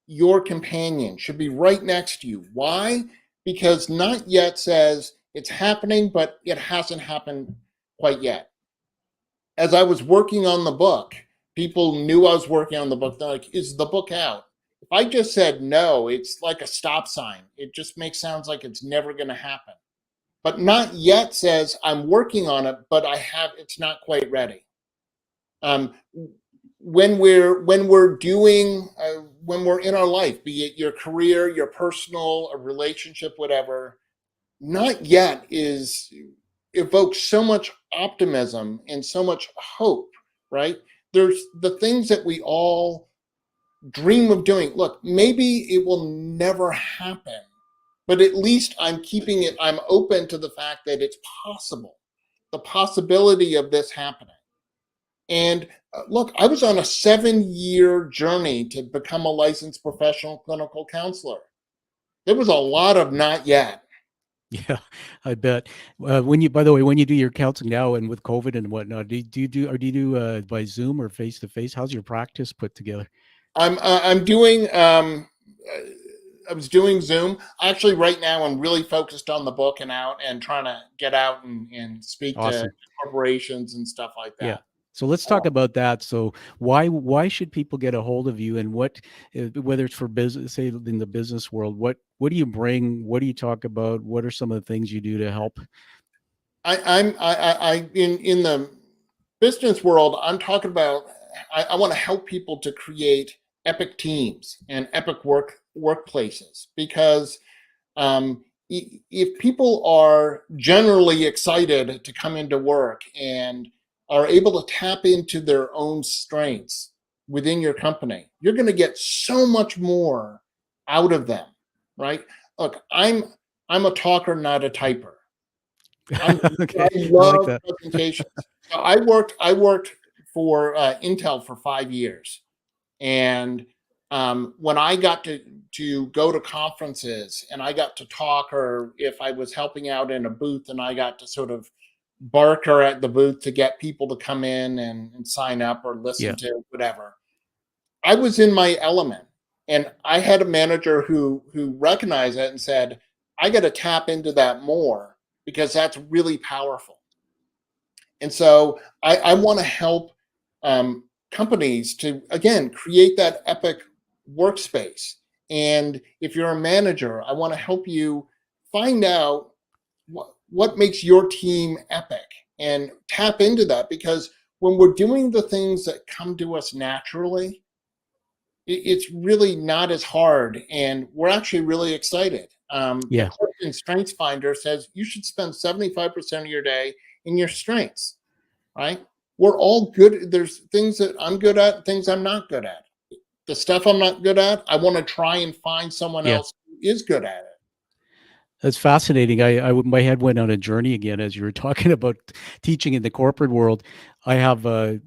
[SPEAKER 3] your companion, should be right next to you. Why? Because not yet says it's happening, but it hasn't happened quite yet. As I was working on the book, people knew I was working on the book. They're like, is the book out? If I just said no, it's like a stop sign. It just sounds like it's never going to happen. But not yet says I'm working on it, but it's not quite ready. When we're doing, when we're in our life, be it your career, your personal, a relationship, whatever, not yet evokes so much optimism and so much hope, right? There's the things that we all dream of doing. Look, maybe it will never happen, but at least I'm open to the fact that it's possible, the possibility of this happening. And look, I was on a 7-year journey to become a licensed professional clinical counselor. There was a lot of not yet.
[SPEAKER 2] Yeah, I bet. By the way, when you do your counseling now and with COVID and whatnot, do you do by Zoom or face to face? How's your practice put together?
[SPEAKER 3] I'm doing. I was doing Zoom. Actually, right now I'm really focused on the book and trying to get out and speak
[SPEAKER 2] Awesome.
[SPEAKER 3] to corporations and stuff like that.
[SPEAKER 2] Yeah. So let's talk about that. So why should people get a hold of you, and what, whether it's for business, say in the business world, what do you bring? What do you talk about? What are some of the things you do to help?
[SPEAKER 3] I in the business world, I'm talking about. I want to help people to create epic teams and epic workplaces, because if people are generally excited to come into work and are able to tap into their own strengths within your company, you're going to get so much more out of them, right? Look, I'm a talker, not a typer.
[SPEAKER 2] Okay,
[SPEAKER 3] I
[SPEAKER 2] I
[SPEAKER 3] love
[SPEAKER 2] like that.
[SPEAKER 3] presentations. So I worked for Intel for 5 years, and when I got to go to conferences and I got to talk, or if I was helping out in a booth and I got to sort of barker at the booth to get people to come in and sign up or listen to whatever, I was in my element. And I had a manager who recognized it and said, I got to tap into that more because that's really powerful. And so I want to help companies to, again, create that epic workspace. And if you're a manager, I want to help you find out what makes your team epic and tap into that, because when we're doing the things that come to us naturally, it's really not as hard, and we're actually really excited. The
[SPEAKER 2] Yeah.
[SPEAKER 3] Clifton Strengths Finder says you should spend 75% of your day in your strengths, right? We're all good. There's things that I'm good at, things I'm not good at. The stuff I'm not good at, I want to try and find someone
[SPEAKER 2] Yeah.
[SPEAKER 3] else who is good at it.
[SPEAKER 2] That's fascinating. My head went on a journey again as you were talking about teaching in the corporate world. I have a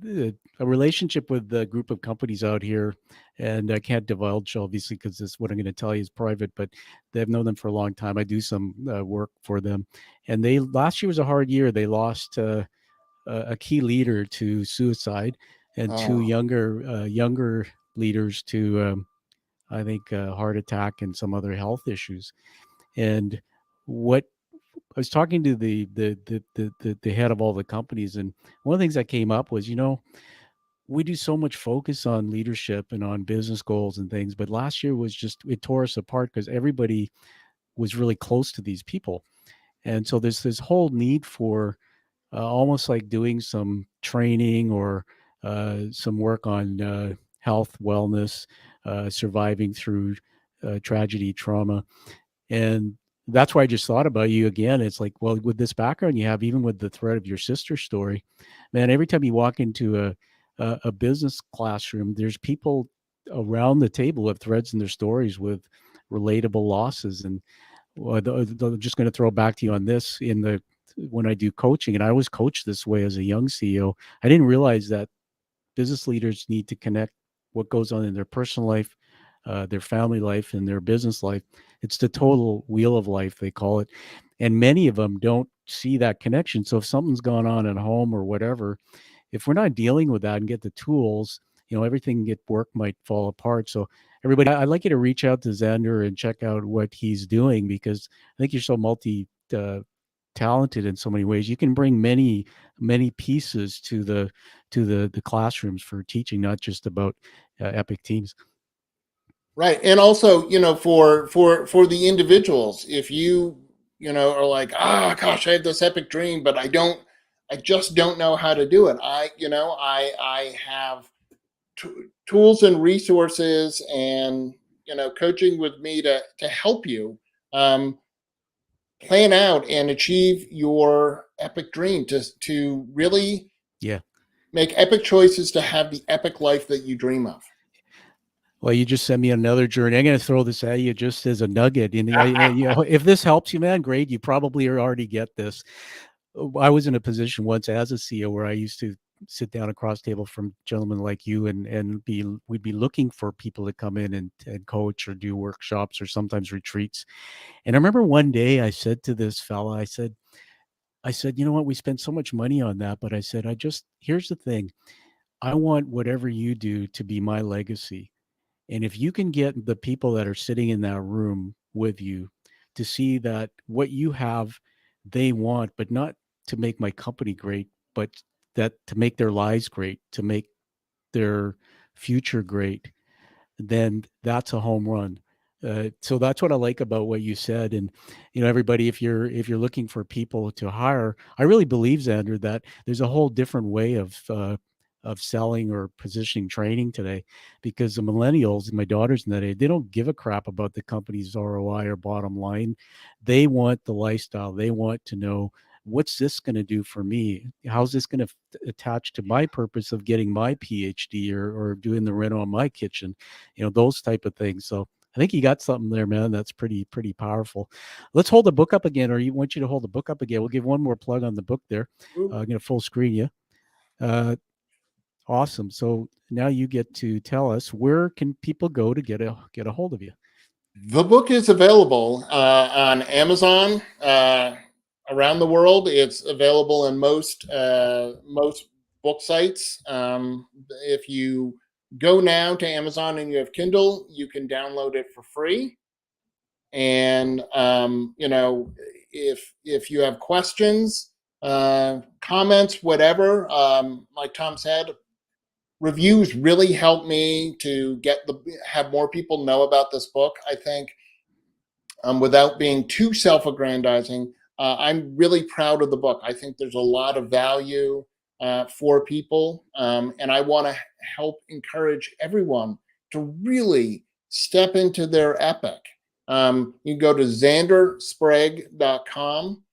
[SPEAKER 2] relationship with a group of companies out here, and I can't divulge obviously because this what I'm going to tell you is private. But they've known them for a long time. I do some work for them, and they last year was a hard year. They lost a key leader to suicide, and two
[SPEAKER 3] Oh,
[SPEAKER 2] younger leaders to I think heart attack and some other health issues. And what I was talking to the head of all the companies, and one of the things that came up was, we do so much focus on leadership and on business goals and things, but last year was just it tore us apart because everybody was really close to these people, and so there's this whole need for almost like doing some training or some work on health, wellness, surviving through tragedy, trauma. And that's why I just thought about you again. It's like, well, with this background you have, even with the thread of your sister's story, man, every time you walk into a business classroom, there's people around the table with threads in their stories with relatable losses. And well, I'm just going to throw back to you on this in the when I do coaching, and I always coach this way as a young CEO. I didn't realize that business leaders need to connect what goes on in their personal life, their family life, and their business life. It's the total wheel of life, they call it. And many of them don't see that connection. So if something's gone on at home or whatever, if we're not dealing with that and get the tools, everything at work might fall apart. So everybody, I'd like you to reach out to Zander and check out what he's doing, because I think you're so talented in so many ways. You can bring many pieces to the classrooms for teaching, not just about epic teams.
[SPEAKER 3] right. And also, for the individuals, if are like, ah, gosh, I have this epic dream, but I just don't know how to do it. I have tools and resources and coaching with me to help you um, plan out and achieve your epic dream, to really
[SPEAKER 2] Yeah.
[SPEAKER 3] make epic choices to have the epic life that you dream of.
[SPEAKER 2] Well, you just sent me another journey. I'm going to throw this at you just as a nugget. And if this helps you, man, great. You probably already get this. I was in a position once as a CEO where I used to sit down across table from gentlemen like you, and we'd be looking for people to come in and coach or do workshops or sometimes retreats. And I remember one day I said to this fella, I said, you know what, we spent so much money on that, but I said, here's the thing. I want whatever you do to be my legacy. And if you can get the people that are sitting in that room with you to see that what you have, they want, but not to make my company great, but that to make their lives great, to make their future great, then that's a home run. So that's what I like about what you said. And everybody, if you're looking for people to hire, I really believe, Xander, that there's a whole different way of selling or positioning training today, because the millennials and my daughters in that age, they don't give a crap about the company's ROI or bottom line. They want the lifestyle. They want to know, what's this going to do for me? How's this going to attach to my purpose of getting my PhD, or doing the reno on my kitchen, those type of things. So I think you got something there, man. That's pretty powerful. Let's hold the book up again, or you want you to hold the book up again. We'll give one more plug on the book there. I'm going to full screen you. Awesome. So now you get to tell us, where can people go to get a hold of you?
[SPEAKER 3] The book is available on Amazon around the world. It's available in most book sites. If you go now to Amazon and you have Kindle, you can download it for free. And if you have questions, comments, whatever, like Tom said, reviews really help me to have more people know about this book. I think, without being too self-aggrandizing, I'm really proud of the book. I think there's a lot of value for people, and I want to help encourage everyone to really step into their epic. You can go to zandersprague.com,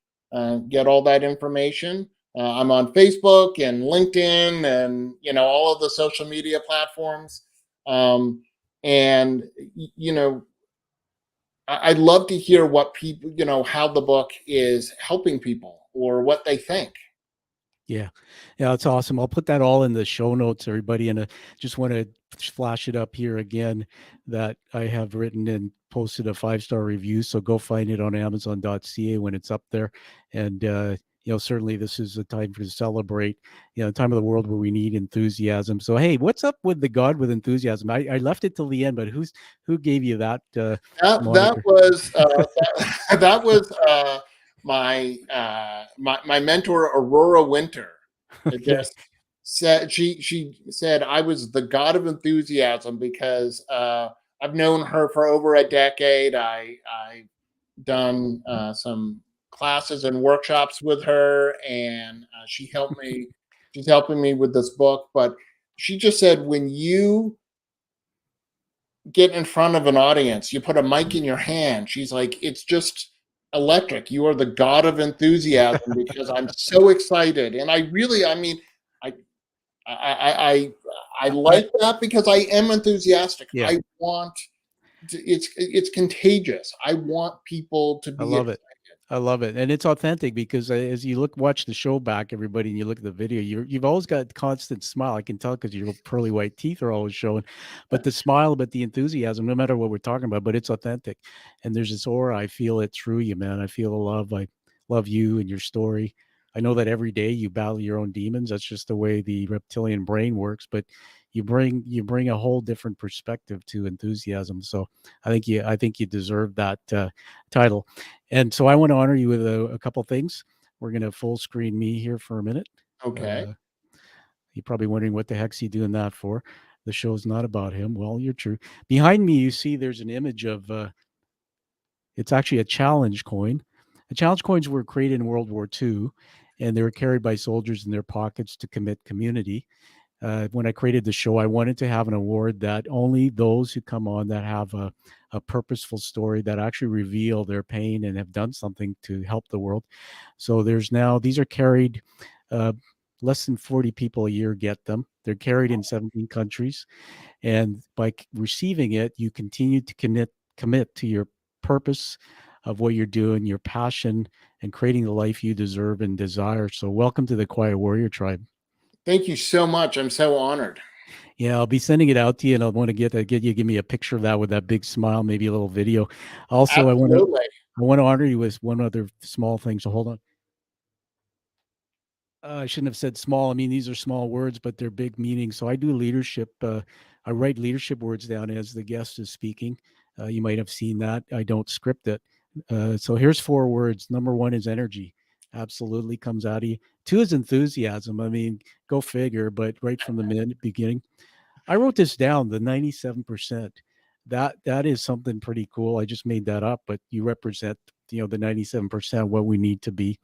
[SPEAKER 3] get all that information. I'm on Facebook and LinkedIn and all of the social media platforms. And I'd love to hear what people, how the book is helping people or what they think.
[SPEAKER 2] Yeah. Yeah, that's awesome. I'll put that all in the show notes, everybody. And just want to flash it up here again that I have written and posted a 5-star review. So go find it on Amazon.ca when it's up there. And, certainly this is a time to celebrate, a time of the world where we need enthusiasm. So, hey, what's up with the God with enthusiasm? I left it till the end, but who gave you that
[SPEAKER 3] That
[SPEAKER 2] moniker?
[SPEAKER 3] was that was my mentor Aurora Winter. It
[SPEAKER 2] Okay.
[SPEAKER 3] just said she said I was the god of enthusiasm because I've known her for over a decade. I've done some classes and workshops with her, and she's helping me with this book. But she just said, when you get in front of an audience, you put a mic in your hand, she's like, it's just electric. You are the god of enthusiasm because I'm so excited. And I I I
[SPEAKER 2] I,
[SPEAKER 3] like that because I am enthusiastic.
[SPEAKER 2] yeah,
[SPEAKER 3] I want it's contagious. I want people to
[SPEAKER 2] I
[SPEAKER 3] be
[SPEAKER 2] love
[SPEAKER 3] excited.
[SPEAKER 2] it. I love it, and it's authentic because as you watch the show back, everybody, and you look at the video, you've always got constant smile. I can tell because your pearly white teeth are always showing, but the smile, but the enthusiasm, no matter what we're talking about, but it's authentic, and there's this aura. I feel it through you, man. I feel the love. I love you and your story. I know that every day you battle your own demons. That's just the way the reptilian brain works, but you bring a whole different perspective to enthusiasm. So I think you deserve that title. And so I want to honor you with a couple things. We're going to full screen me here for a minute.
[SPEAKER 3] Okay.
[SPEAKER 2] Uh, you're probably wondering what the heck's he doing that for? The show's not about him. Well, you're true. Behind me, you see there's an image of, it's actually a challenge coin. The challenge coins were created in World War II, and they were carried by soldiers in their pockets to commit community. When I created the show, I wanted to have an award that only those who come on that have a purposeful story that actually reveal their pain and have done something to help the world. So these are carried, uh, less than 40 people a year get them. They're carried in 17 countries. And by receiving it, you continue to commit to your purpose of what you're doing, your passion, and creating the life you deserve and desire. So welcome to the Quiet Warrior Tribe.
[SPEAKER 3] Thank you so much. I'm so honored.
[SPEAKER 2] Yeah, I'll be sending it out to you, and I want to get you give me a picture of that with that big smile, maybe a little video. Also,
[SPEAKER 3] Absolutely.
[SPEAKER 2] I want to honor you with one other small thing. So hold on. I shouldn't have said small. I mean, these are small words, but they're big meanings. So I do leadership. I write leadership words down as the guest is speaking. You might have seen that. I don't script it. So here's 4 words. Number 1 is energy. Absolutely comes out of you. 2 is enthusiasm. I mean, go figure, but right from the beginning. I wrote this down, the 97%. That is something pretty cool. I just made that up, but you represent, the 97% what we need to be.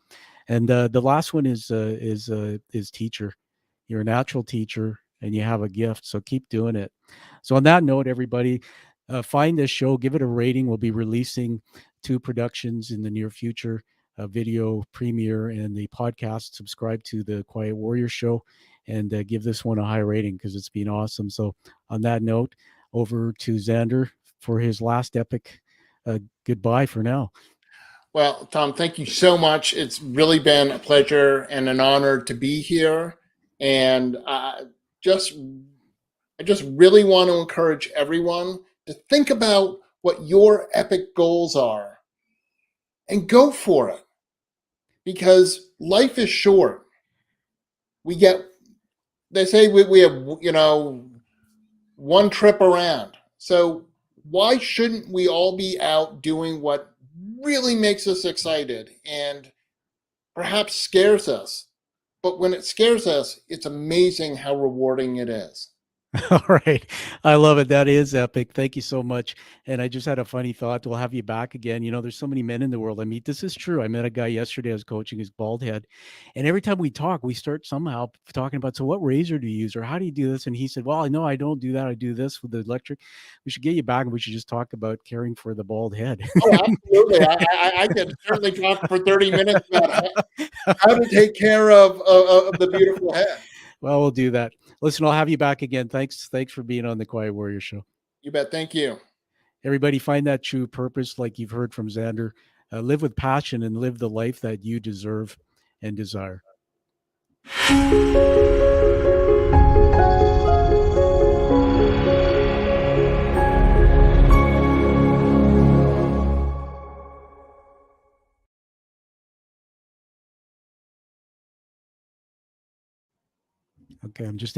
[SPEAKER 2] And the last one is teacher. You're a natural teacher and you have a gift, so keep doing it. So on that note, everybody, find this show, give it a rating. We'll be releasing 2 productions in the near future, a video premiere and the podcast. Subscribe to the Quiet Warrior Show and give this one a high rating because it's been awesome. So on that note, over to Zander for his last epic goodbye for now.
[SPEAKER 3] Well, Tom, thank you so much. It's really been a pleasure and an honor to be here. And just, I just really want to encourage everyone to think about what your epic goals are and go for it, because life is short. They say we have, one trip around. So why shouldn't we all be out doing what really makes us excited and perhaps scares us? But when it scares us, it's amazing how rewarding it is.
[SPEAKER 2] All right. I love it. That is epic. Thank you so much. And I just had a funny thought. We'll have you back again. There's so many men in the world I meet. This is true. I met a guy yesterday. I was coaching his bald head. And every time we talk, we start somehow talking about, so what razor do you use? Or how do you do this? And he said, well, no, I don't do that. I do this with the electric. We should get you back and we should just talk about caring for the bald head.
[SPEAKER 3] Oh, absolutely. I could certainly talk for 30 minutes about how to take care of the beautiful head.
[SPEAKER 2] Well, we'll do that. Listen, I'll have you back again. Thanks for being on the Quiet Warrior Show.
[SPEAKER 3] You bet. Thank you.
[SPEAKER 2] Everybody, find that true purpose, like you've heard from Zander. Live with passion and live the life that you deserve and desire. Okay, I'm just